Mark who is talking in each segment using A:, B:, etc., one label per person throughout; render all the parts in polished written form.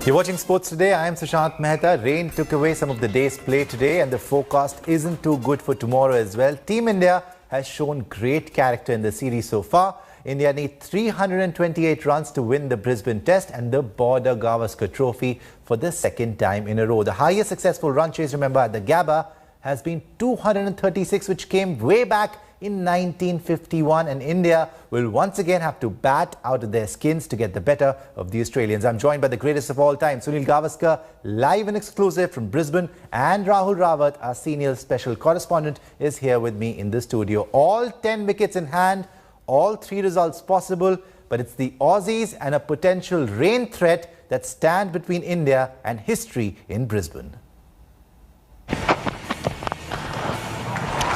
A: You're watching Sports Today. I am Sushant Mehta. Rain took away some of the day's play today and the forecast isn't too good for tomorrow as well. Team India has shown great character in the series so far. India need 328 runs to win the Brisbane Test and the Border Gavaskar Trophy for the second time in a row. The highest successful run chase, remember, at the Gabba has been 236, which came way back in 1951, and India will once again have to bat out of their skins to get the better of the Australians. I'm joined by the greatest of all time, Sunil Gavaskar, live and exclusive from Brisbane, and Rahul Rawat, our senior special correspondent, is here with me in the studio. All 10 wickets in hand, all 3 results possible, but it's the Aussies and a potential rain threat that stand between India and history in Brisbane.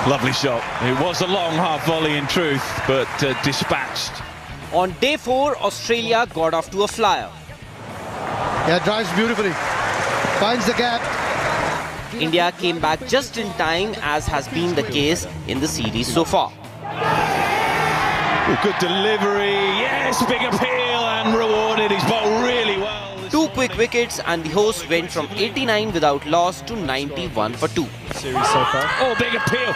B: Lovely shot. It was a long half volley in truth, but dispatched.
C: On day 4, Australia got off to a flyer.
D: Yeah, drives beautifully. Finds the gap.
C: India came back just in time, as has been the case in the series so far.
B: Oh, good delivery. Yes, big appeal and rewarded. He's bowled really well.
C: 2 quick wickets and the host went from 89 without loss to 91 for 2.
B: Series so far. Oh, big appeal,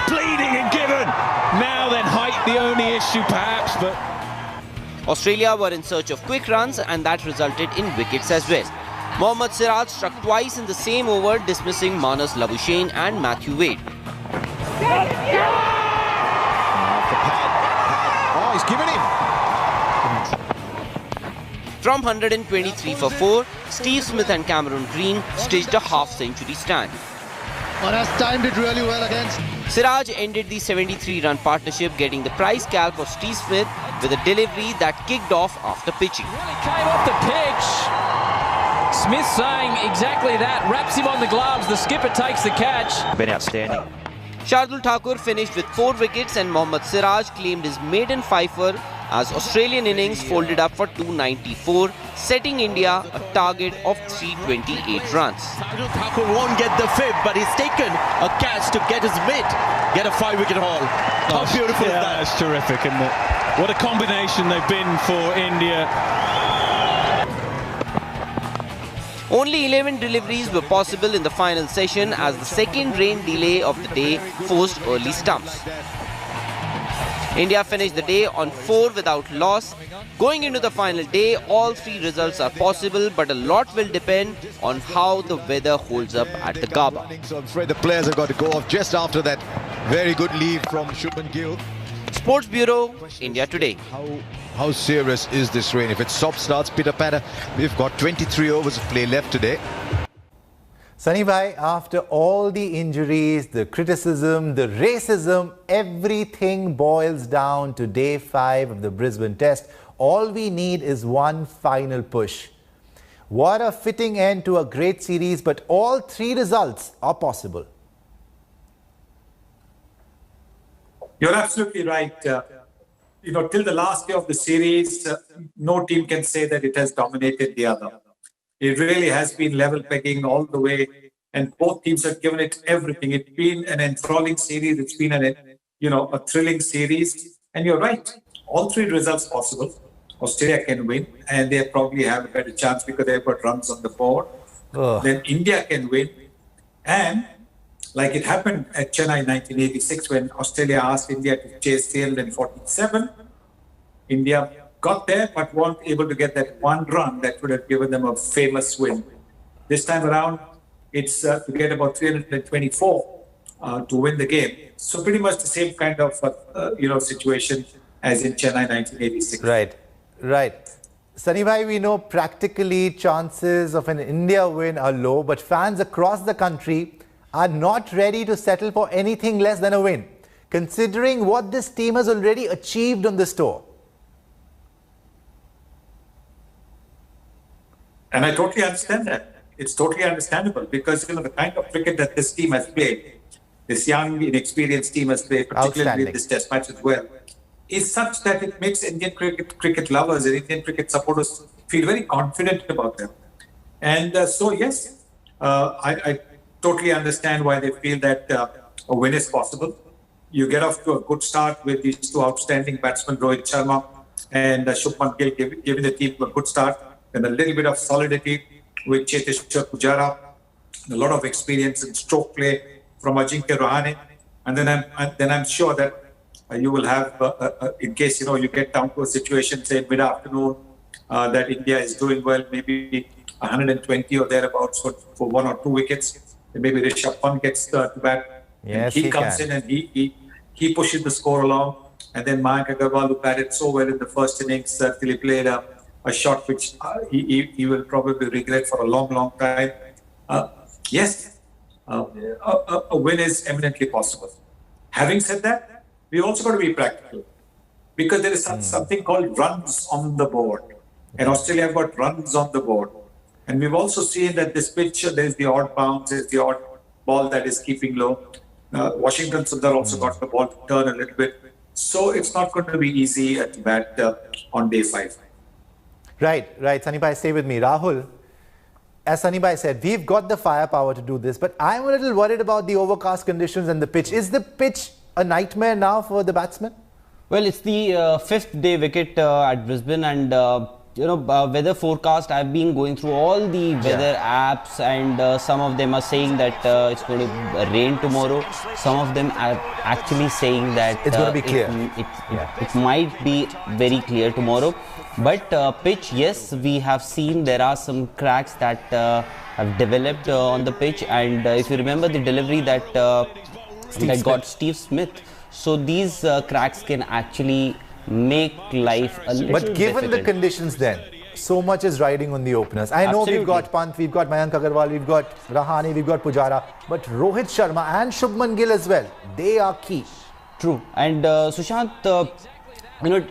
B: bleeding and given. Now then, height the only issue perhaps, but
C: Australia were in search of quick runs and that resulted in wickets as well. Mohammed Siraj struck twice in the same over, dismissing Manas Labuschagne and Matthew Wade.
B: Oh, he's given him.
C: From 123 for 4, Steve Smith and Cameron Green stitched a half-century stand.
D: One has timed it really well against.
C: Siraj ended the 73-run partnership, getting the prize scalp of Steve Smith with a delivery that kicked off after pitching.
E: Well, he came off the pitch. Smith saying exactly that, wraps him on the gloves, the skipper takes the catch.
F: Been outstanding.
C: Shardul Thakur finished with 4 wickets and Mohammed Siraj claimed his maiden fifer as Australian innings folded up for 294, setting India a target of 328 runs.
G: Shardul Thakur won't get the fifth, but he's taken a catch to get his mitt, get a 5-wicket haul. How beautiful is that?
B: That's terrific, isn't it? What a combination they've been for India.
C: Only 11 deliveries were possible in the final session as the second rain delay of the day forced early stumps. India finished the day on 4 without loss. Going into the final day, all 3 results are possible, but a lot will depend on how the weather holds up at the Gabba.
H: So I'm afraid the players have got to go off just after that very good leave from Shubman Gill.
C: Sports Bureau, India Today.
H: How serious is this rain? If it starts pitter-patter, we've got 23 overs of play left today.
A: Sunny bhai, after all the injuries, the criticism, the racism, everything boils down to day 5 of the Brisbane Test. All we need is one final push. What a fitting end to a great series, but all 3 results are possible.
I: You're absolutely right. Till the last day of the series, no team can say that it has dominated the other. It really has been level pegging all the way, and both teams have given it everything. It's been an enthralling series. It's been a thrilling series. And you're right, all 3 results possible. Australia can win, and they probably have a better chance because they've got runs on the board. Then India can win, and like it happened at Chennai 1986 when Australia asked India to chase 347, India got there but weren't able to get that 1 run that would have given them a famous win. This time around, it's to get about 324 to win the game. So pretty much the same kind of situation as in Chennai 1986.
A: Right. Sunny bhai, we know practically chances of an India win are low, but fans across the country are not ready to settle for anything less than a win, considering what this team has already achieved on this tour.
I: And I totally understand that. It's totally understandable because, the kind of cricket that this team has played, this young, inexperienced team has played, particularly in this test match as well, is such that it makes Indian cricket lovers and Indian cricket supporters feel very confident about them. And so, yes, I totally understand why they feel that a win is possible. You get off to a good start with these 2 outstanding batsmen, Rohit Sharma and Shubman Gill, giving the team a good start. and a little bit of solidity with Cheteshwar Pujara, a lot of experience in stroke play from Ajinkya Rahane, and then I'm sure that you will have, in case you get down to a situation, say mid-afternoon, that India is doing well, maybe 120 or thereabouts for 1 or 2 wickets. And maybe Rishabh Pant gets to bat.
A: Yes,
I: he comes in and he pushes the score along. And then Mayank Agarwal, who batted so well in the first innings, till he played a shot which he will probably regret for a long, long time. Yes, a win is eminently possible. Having said that, we also got to be practical, because there is something called runs on the board. And Australia have got runs on the board. And we've also seen that this pitch, there's the odd bounce, there's the odd ball that is keeping low. Washington Sundar also got the ball to turn a little bit. So it's not going to be easy to bat on day 5.
A: Right. Sunny Bhai, stay with me. Rahul, as Sunny Bhai said, we've got the firepower to do this, but I'm a little worried about the overcast conditions and the pitch. Is the pitch a nightmare now for the batsmen?
F: Well, it's the 5th day wicket at Brisbane, and weather forecast, I've been going through all the weather apps, and some of them are saying that it's going to rain tomorrow. Some of them are actually saying that
A: it's going to be clear.
F: It might be very clear tomorrow. But pitch, yes, we have seen there are some cracks that have developed on the pitch, and if you remember the delivery that got Steve Smith, so these cracks can actually make life a little
A: But given
F: difficult.
A: the conditions then, so much is riding on the openers. I know
F: Absolutely.
A: we've got Pant, we've got Mayank Agarwal, we've got Rahane, we've got Pujara, but Rohit Sharma and Shubman Gill as well, they are key.
F: True. And Sushant,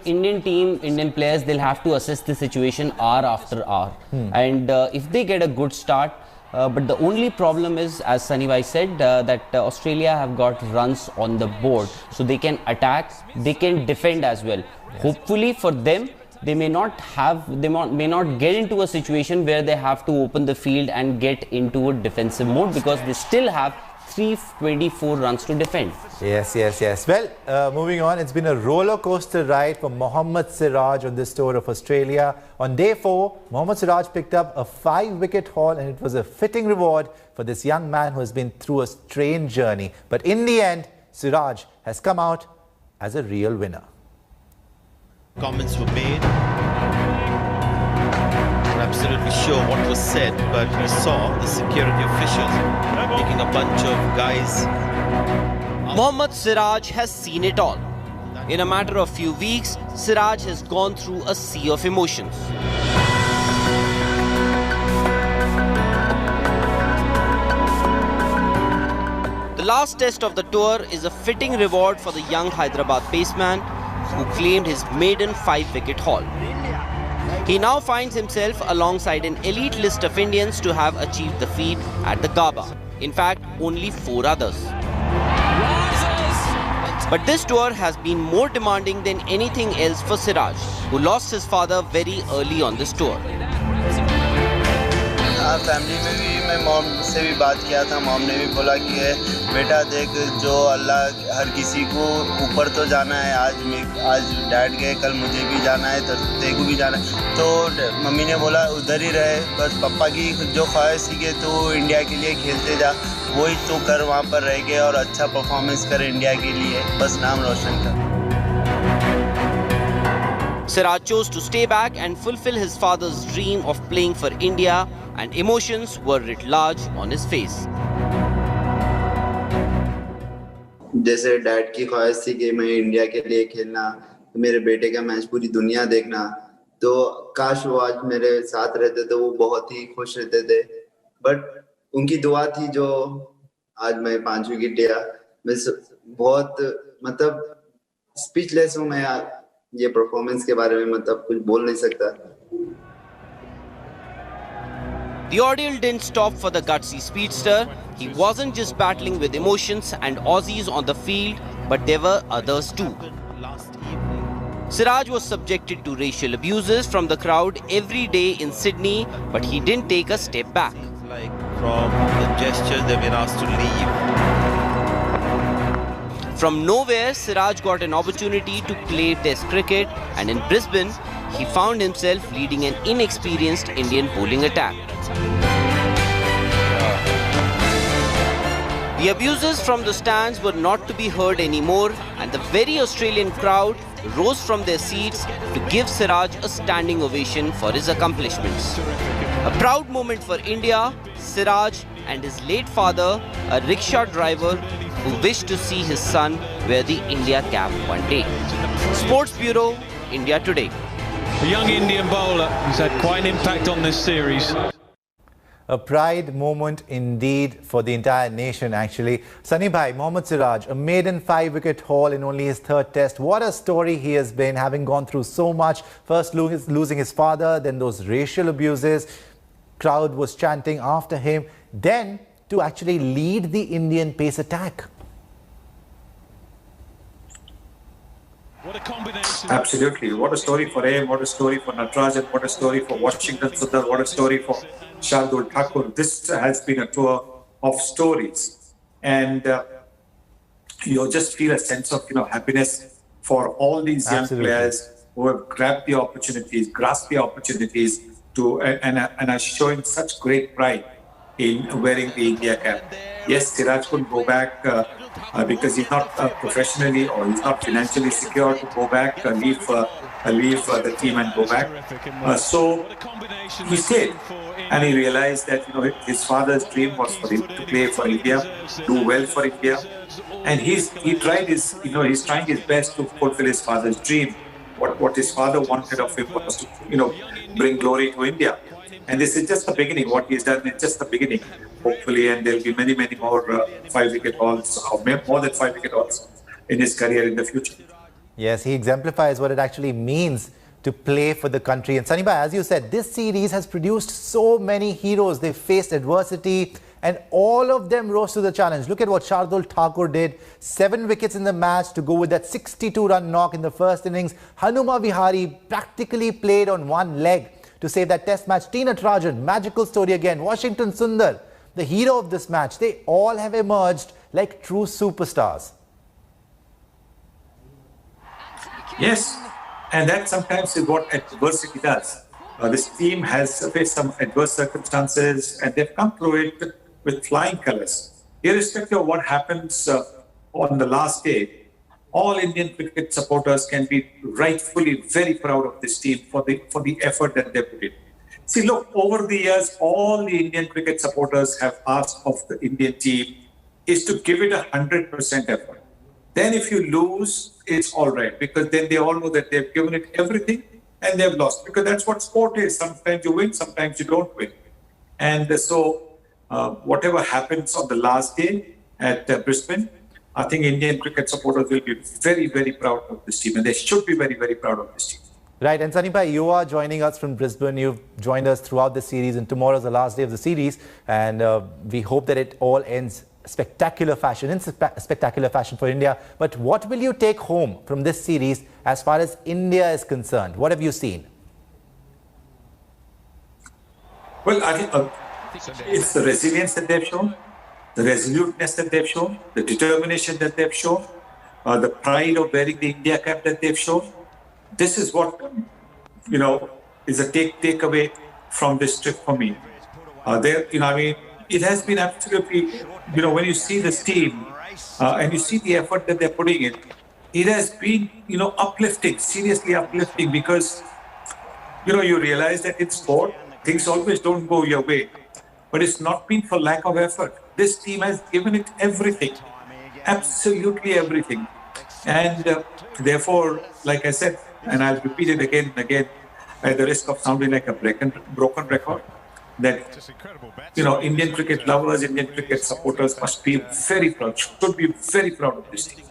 F: Indian players, they'll have to assess the situation hour after hour. And if they get a good start, but the only problem is, as Sunny Bhai said, that Australia have got runs on the board. So they can attack, they can defend as well. Yes. Hopefully for them, they may not get into a situation where they have to open the field and get into a defensive mode, because they still have 324 runs to defend.
A: Yes. Well, moving on, it's been a roller coaster ride for Mohammed Siraj on this tour of Australia. On day 4, Mohammed Siraj picked up a 5-wicket haul, and it was a fitting reward for this young man who has been through a strange journey. But in the end, Siraj has come out as a real winner.
G: Comments were made. Not absolutely sure what was said, but we saw the security officials taking a bunch of guys.
C: Mohammed Siraj has seen it all. In a matter of few weeks, Siraj has gone through a sea of emotions. The last test of the tour is a fitting reward for the young Hyderabad paceman who claimed his maiden 5-wicket haul. He now finds himself alongside an elite list of Indians to have achieved the feat at the Gaba. In fact, only 4 others. But this tour has been more demanding than anything else for Siraj, who lost his father very early on this tour.
J: Family में भी मैं mom से भी बात किया था. Mom ने भी बोला कि बेटा देख, जो अल्लाह हर किसी को ऊपर तो जाना है. आज डैड गए, कल मुझे भी जाना है, तो तेरे को भी जाना है. तो मम्मी ने बोला उधर ही रहे, बस पापा की जो ख्वाहिश थी कि तू इंडिया के लिए खेलते जा, वही तू कर, वहाँ पर रह गए और अच्छा परफॉर्मेंस कर इंडिया के लिए, बस नाम रोशन कर.
C: Siraj chose to stay back and fulfill his father's dream of playing for India, and emotions were writ large on his face.
J: जैसे डैड की ख्वाहिश थी कि मैं इंडिया के लिए खेलना, मेरे बेटे का मैच पूरी दुनिया देखना, तो काश वो आज मेरे साथ रहते तो वो बहुत ही खुश रहते थे. बट उनकी दुआ थी जो आज मैं 5 विकेट लिया. मैं बहुत स्पीचलेस हूँ मैं ये परफॉर्मेंस के बारे में, कुछ बोल नहीं सकता.
C: The ordeal didn't stop for the gutsy speedster. He wasn't just battling with emotions and Aussies on the field, but there were others too. Siraj was subjected to racial abuses from the crowd every day in Sydney, but he didn't take a step back.
G: Like from the gestures, they've been asked to leave.
C: From nowhere, Siraj got an opportunity to play Test cricket, and in Brisbane, he found himself leading an inexperienced Indian bowling attack. The abuses from the stands were not to be heard anymore, and the very Australian crowd rose from their seats to give Siraj a standing ovation for his accomplishments. A proud moment for India, Siraj and his late father, a rickshaw driver who wished to see his son wear the India cap one day. Sports Bureau, India Today.
B: A young Indian bowler who's had quite an impact on this series.
A: A pride moment indeed for the entire nation, actually. Sunny bhai, Mohammed Siraj, a maiden 5-wicket haul in only his third test. What a story he has been, having gone through so much. First losing his father, then those racial abuses. Crowd was chanting after him. Then to actually lead the Indian pace attack.
B: What a combination.
I: Absolutely. What a story for him. What a story for Natarajan. What a story for Washington Sundar. What a story for Shardul Thakur. This has been a tour of stories. And you just feel a sense of happiness for all these young players who have grabbed the opportunities, grasped the opportunities and are showing such great pride in wearing the India cap. Yes, Siraj couldn't go back because he's not professionally or he's not financially secure to go back, leave the team and go back. So he stayed, and he realized that his father's dream was for him to play for India, do well for India, and he's trying his best to fulfill his father's dream. What his father wanted of him was to bring glory to India. And this is just the beginning. What he's done is just the beginning, hopefully, and there'll be many more 5-wicket hauls, or more than 5-wicket hauls in his career in the future.
A: Yes, he exemplifies what it actually means to play for the country. And Sunny bhai, as you said, this series has produced so many heroes. They faced adversity and all of them rose to the challenge. Look at what Shardul Thakur did. 7 wickets in the match to go with that 62-run knock in the first innings. Hanuma Vihari practically played on one leg to save that test match. T. Natarajan, magical story again. Washington Sundar, the hero of this match. They all have emerged like true superstars.
I: Yes, and that sometimes is what adversity does. This team has faced some adverse circumstances and they've come through it with flying colours. Irrespective of what happens on the last day, all Indian cricket supporters can be rightfully very proud of this team for the effort that they put in. See, look, over the years, all the Indian cricket supporters have asked of the Indian team is to give it 100% effort. Then if you lose, it's all right, because then they all know that they've given it everything and they've lost, because that's what sport is. Sometimes you win, sometimes you don't win. And so whatever happens on the last day at Brisbane, I think Indian cricket supporters will be very proud of this team, and they should be very proud of this team.
A: Right, and Sunny bhai, you are joining us from Brisbane. You've joined us throughout the series, and tomorrow is the last day of the series, and we hope that it all ends in spectacular fashion for India. But what will you take home from this series as far as India is concerned? What have you seen?
I: Well, I think it's the resilience that they've shown, the resoluteness that they've shown, the determination that they've shown, the pride of wearing the India cap that they've shown. This is what, is a takeaway from this trip for me. It has been absolutely, when you see this team and you see the effort that they're putting in, it has been, uplifting, seriously uplifting, because, you realize that in sport, things always don't go your way. But it's not been for lack of effort. This team has given it everything, absolutely everything. And therefore, like I said, and I'll repeat it again and again, at the risk of sounding like a broken record, that, Indian cricket lovers, Indian cricket supporters must be very proud, should be very proud of this team.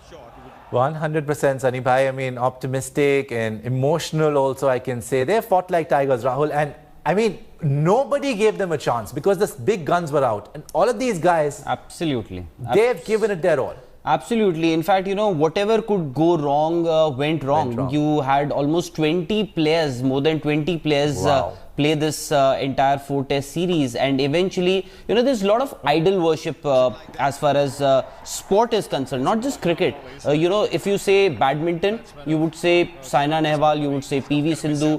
A: 100%, Sunny bhai. I mean, optimistic and emotional also, I can say. They fought like tigers, Rahul. And I mean, nobody gave them a chance because the big guns were out. And all of these guys,
F: absolutely,
A: they've given it their all.
F: Absolutely. In fact, whatever could go wrong went wrong. You had almost 20 players, more than 20 players play this entire 4-test series, and eventually, you know, there's a lot of idol worship as far as sport is concerned, not just cricket. You know, if you say badminton, you would say Saina Nehwal, you would say PV Sindhu,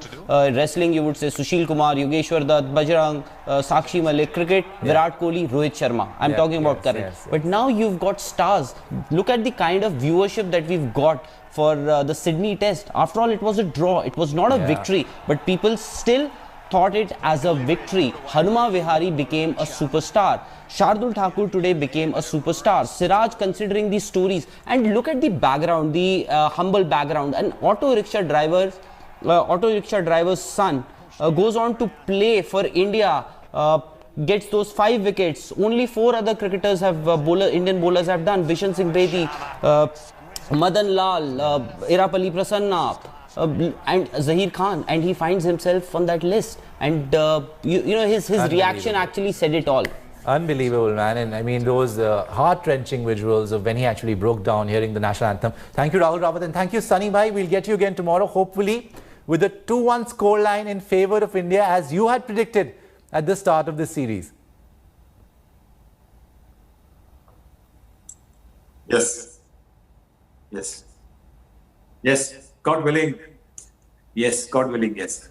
F: wrestling, you would say Sushil Kumar, Yogeshwar Dutt, Bajrang, Sakshi Malik, cricket, Virat Kohli, Rohit Sharma. I'm talking about current. But now you've got stars. Look at the kind of viewership that we've got for the Sydney Test. After all, it was a draw. It was not a victory, but people still thought it as a victory. Hanuma Vihari became a superstar. Shardul Thakur today became a superstar. Siraj, considering these stories, and look at the background, the humble background. An auto rickshaw driver's son goes on to play for India, gets those 5 wickets. Only 4 other cricketers have Indian bowlers have done. Bishan Singh Bedi, Madan Lal, Irapalli Prasanna, and Zahir Khan, and he finds himself on that list. And you know, his reaction actually said it all.
A: Unbelievable, man. And I mean, those heart-wrenching visuals of when he actually broke down hearing the national anthem. Thank you, Rahul Rawat, and thank you, Sunny Bhai. We'll get you again tomorrow, hopefully with a 2-1 scoreline in favour of India, as you had predicted at the start of the series.
I: Yes. Yes. Yes. God willing. Yes. God willing. Yes.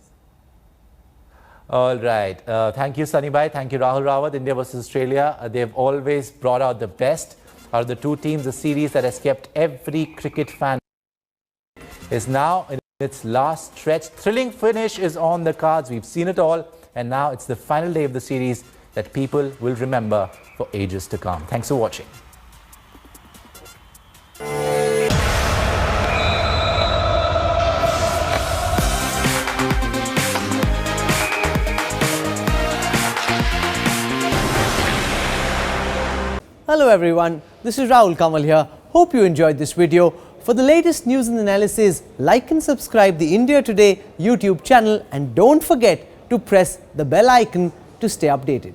A: All right. Thank you, Sunny Bhai. Thank you, Rahul Rawat. India versus Australia. They've always brought out the best out of the two teams. The series that has kept every cricket fan is now in its last stretch. Thrilling finish is on the cards. We've seen it all. And now it's the final day of the series that people will remember for ages to come. Thanks for watching.
K: Hello everyone, this is Rahul Kamal here. Hope you enjoyed this video. For the latest news and analysis, like and subscribe the India Today YouTube channel, and don't forget to press the bell icon to stay updated.